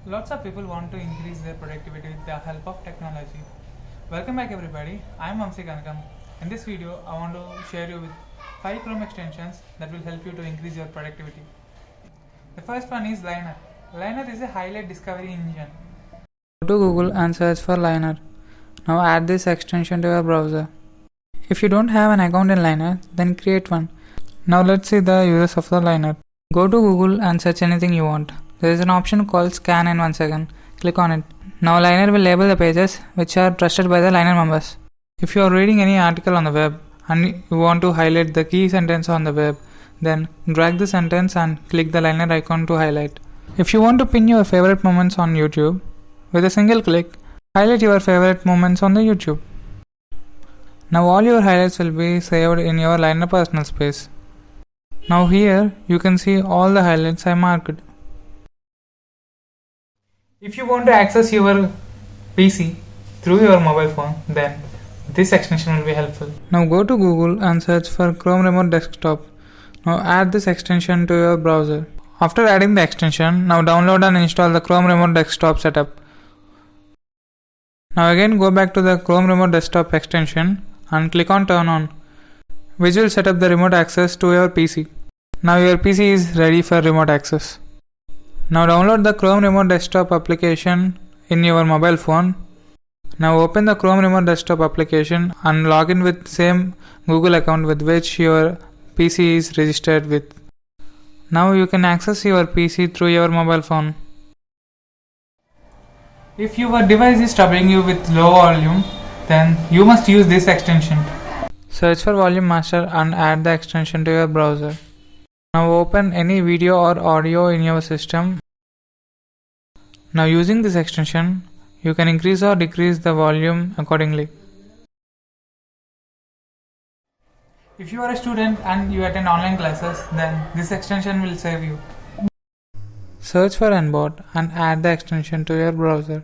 Lots of people want to increase their productivity with the help of technology. Welcome back everybody, I am Vamsi Kanakam. In this video, I want to share you with 5 Chrome extensions that will help you to increase your productivity. The first one is Liner. Liner is a highlight discovery engine. Go to Google and search for Liner. Now add this extension to your browser. If you don't have an account in Liner, then create one. Now let's see the uses of the Liner. Go to Google and search anything you want. There is an option called Scan in 1 second. Click on it. Now Liner will label the pages which are trusted by the Liner members. If you are reading any article on the web and you want to highlight the key sentence on the web, then drag the sentence and click the Liner icon to highlight. If you want to pin your favorite moments on YouTube, with a single click, highlight your favorite moments on the YouTube. Now all your highlights will be saved in your Liner personal space. Now here you can see all the highlights I marked. If you want to access your PC through your mobile phone, then this extension will be helpful. Now go to Google and search for Chrome Remote Desktop. Now add this extension to your browser. After adding the extension, now download and install the Chrome Remote Desktop setup. Now again go back to the Chrome Remote Desktop extension and click on Turn On, which will set up the remote access to your PC. Now your PC is ready for remote access. Now download the Chrome Remote Desktop application in your mobile phone. Now open the Chrome Remote Desktop application and log in with same Google account with which your PC is registered with. Now you can access your PC through your mobile phone. If your device is troubling you with low volume, then you must use this extension. Search for Volume Master and add the extension to your browser. Now open any video or audio in your system. Now using this extension, you can increase or decrease the volume accordingly. If you are a student and you attend online classes, then this extension will save you. Search for Nbot and add the extension to your browser.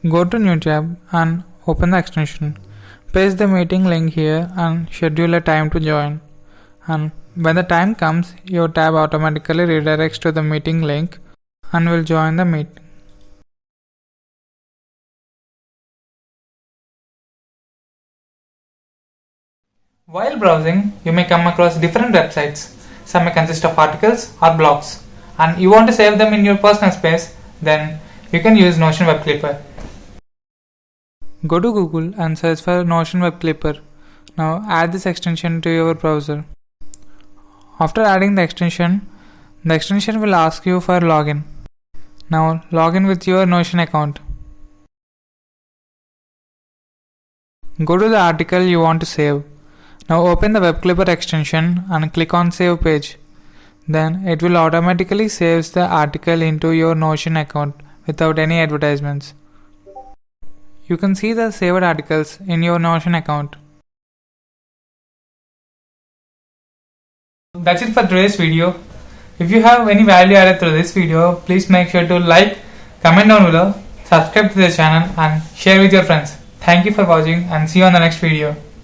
Go to New tab and open the extension. Paste the meeting link here and schedule a time to join. And when the time comes, your tab automatically redirects to the meeting link and will join the meeting. While browsing, you may come across different websites. Some may consist of articles or blogs, and you want to save them in your personal space, then you can use Notion Web Clipper. Go to Google and search for Notion Web Clipper. Now add this extension to your browser. After adding the extension will ask you for login. Now log in with your Notion account. Go to the article you want to save. Now open the Web Clipper extension and click on Save Page. Then it will automatically save the article into your Notion account without any advertisements. You can see the saved articles in your Notion account. That's it for today's video. If you have any value added through this video, please make sure to like, comment down below, subscribe to the channel and share with your friends. Thank you for watching and see you on the next video.